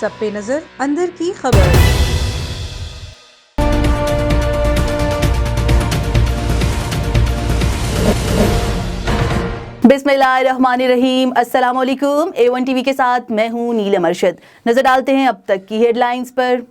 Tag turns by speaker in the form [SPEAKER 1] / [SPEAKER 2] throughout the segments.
[SPEAKER 1] सब पे नजर अंदर की खबर।
[SPEAKER 2] बिस्मिल्लाहिर्रहमानिर्रहीम। अस्सलाम वालेकुम। A1 टीवी के साथ मैं हूं नीलम अरशद। नजर डालते हैं अब तक की हेडलाइंस पर।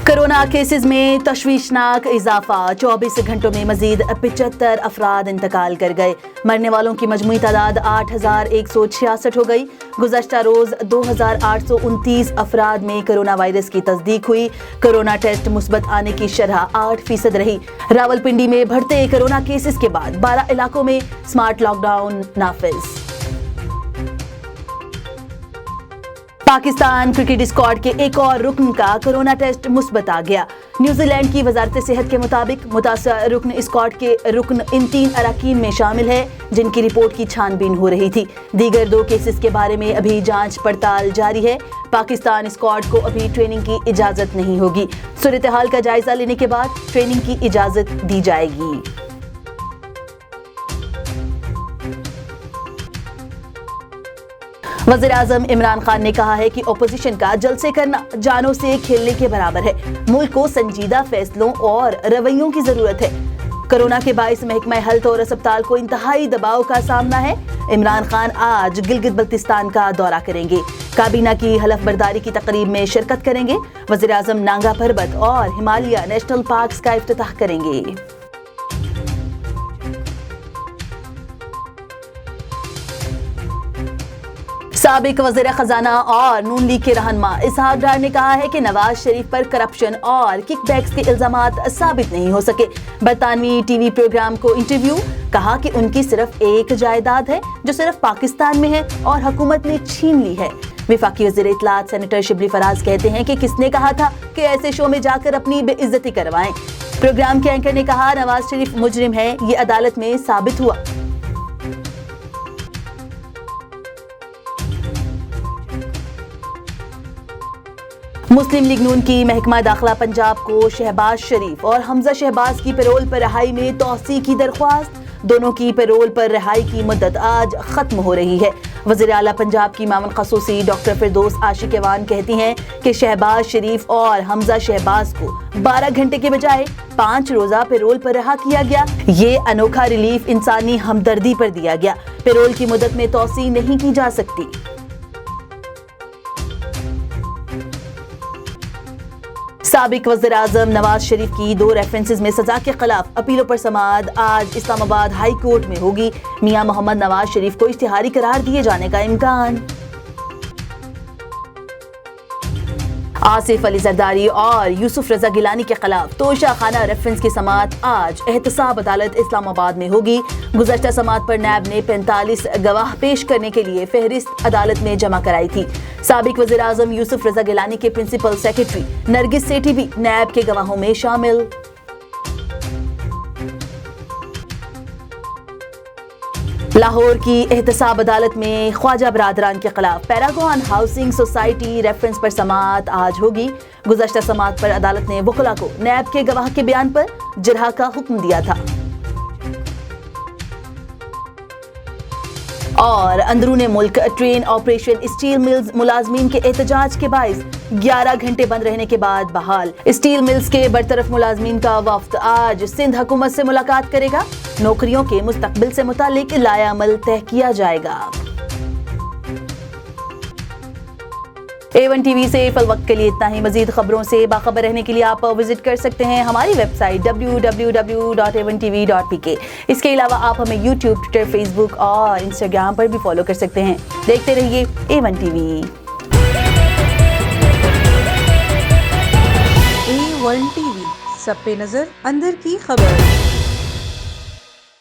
[SPEAKER 2] कोरोना केसेस में तशवीशनाक इजाफा, 24 घंटों में मजीद 75 अफराद इंतकाल कर गए। मरने वालों की मजमूई तादाद 8166 हो गई। गुज़श्ता रोज 2829 अफराद में कोरोना वायरस की तस्दीक हुई। कोरोना टेस्ट मुस्बत आने की शरह 8% रही। रावलपिंडी में बढ़ते कोरोना केसेस के बाद 12 इलाकों में स्मार्ट लॉकडाउन नाफिज। पाकिस्तान क्रिकेट स्क्वाड के एक और रुकन का कोरोना टेस्ट मुस्बत आ गया। न्यूजीलैंड की वजारत सेहत के मुताबिक मुतासर रुकन स्क्वाड के रुकन इन 3 अरकान में शामिल है जिनकी रिपोर्ट की छानबीन हो रही थी। दीगर 2 केसेस के बारे में अभी जांच पड़ताल जारी है। पाकिस्तान स्क्वाड को अभी ट्रेनिंग की इजाजत नहीं होगी। सूरत हाल का जायजा लेने के बाद ट्रेनिंग की इजाजत दी जाएगी। वज़ीर-ए-आज़म इमरान खान ने कहा है कि ओपोजिशन का जलसे करना जानों से खेलने के बराबर है। मुल्क को संजीदा फैसलों और रवैयों की जरूरत है। कोरोना के बाइस महकमा हेल्थ और अस्पताल को इंतहाई दबाव का सामना है। इमरान खान आज गिलगित बल्तिस्तान का दौरा करेंगे। काबीना की हलफ बर्दारी की तकरीब में शिरकत करेंगे। वज़ीर-ए-आज़म नांगा पर्वत और हिमालय नेशनल पार्क्स का इफ्तिताह करेंगे। साबिक वज़ीर खजाना और नून लीग के रहनुमा इसहाक डार ने कहा है कि नवाज शरीफ पर करप्शन और किकबैक्स के इल्जामात साबित नहीं हो सके। बरतानवी टीवी प्रोग्राम को इंटरव्यू, कहा कि उनकी सिर्फ एक जायदाद है जो सिर्फ पाकिस्तान में है और हुकूमत ने छीन ली है। वफाकी वज़ीर इत्तलात सेनेटर शिबली फराज कहते हैं कि किसने कहा था कि ऐसे शो में जाकर अपनी बेइज्जती करवाएं। प्रोग्राम के एंकर ने कहा नवाज शरीफ मुजरिम है, ये अदालत में साबित हुआ। मुस्लिम लीग नून की महकमा दाखिला पंजाब को शहबाज शरीफ और हमजा शहबाज की पैरोल पर रिहाई में तौसी की दरख्वास्त। दोनों की पैरोल पर रिहाई की मुद्दत आज खत्म हो रही है। वज़ीर आला पंजाब की मामन खसूसी डॉक्टर फिरदौस आशिकवान कहती हैं कि शहबाज शरीफ और हमजा शहबाज को 12 घंटे के बजाय 5 रोजा पैरोल पर रिहा किया गया। ये अनोखा रिलीफ इंसानी हमदर्दी पर दिया गया। पैरोल की मुद्दत में तौसी नहीं की जा सकती। साबिक वज़ीर आज़म नवाज शरीफ की 2 रेफरेंसेस में सजा के खिलाफ अपीलों पर समाअत आज इस्लामाबाद हाई कोर्ट में होगी। मियां मोहम्मद नवाज शरीफ को इश्तिहारी करार दिए जाने का इम्कान। आसिफ अली जरदारी और यूसुफ रजा गिलानी के खिलाफ तोशा खाना रेफरेंस की समाअत आज एहतसाब अदालत इस्लामाबाद में होगी। गुज़श्ता समाअत पर नैब ने 45 गवाह पेश करने के लिए फहरिस्त अदालत में जमा कराई थी। साबिक वज़ीर आज़म यूसुफ रजा गिलानी के प्रिंसिपल सेक्रेटरी नरगिस सेठी भी नैब के गवाहों में शामिल। लाहौर की एहतसाब अदालत में ख्वाजा बरादरान के खिलाफ पैरागॉन हाउसिंग सोसाइटी रेफरेंस पर समाअत आज होगी। गुज़श्ता समाअत पर अदालत ने वकला को नैब के गवाह के बयान पर जरहा का हुक्म दिया था। और अंदरूने मुल्क ट्रेन ऑपरेशन स्टील मिल्स मुलाजमीन के एहतजाज के बाइस 11 घंटे बंद रहने के बाद बहाल। स्टील मिल्स के बरतरफ मुलाजमीन का वफ्द आज सिंध हुकूमत से मुलाकात करेगा। नौकरियों के मुस्तकबिल से मुतालिक लाएअमल तय किया जाएगा। A1 टीवी से फल वक्त के लिए इतना ही। मजीद खबरों से बाखबर रहने के लिए आप विजिट कर सकते हैं हमारी वेबसाइट www.a1tv.pk। इसके अलावा आप हमें YouTube, ट्विटर, फेसबुक और इंस्टाग्राम पर भी फॉलो कर सकते हैं। देखते रहिए A1 टीवी।
[SPEAKER 1] A1 टीवी, सब पे नजर अंदर की खबर।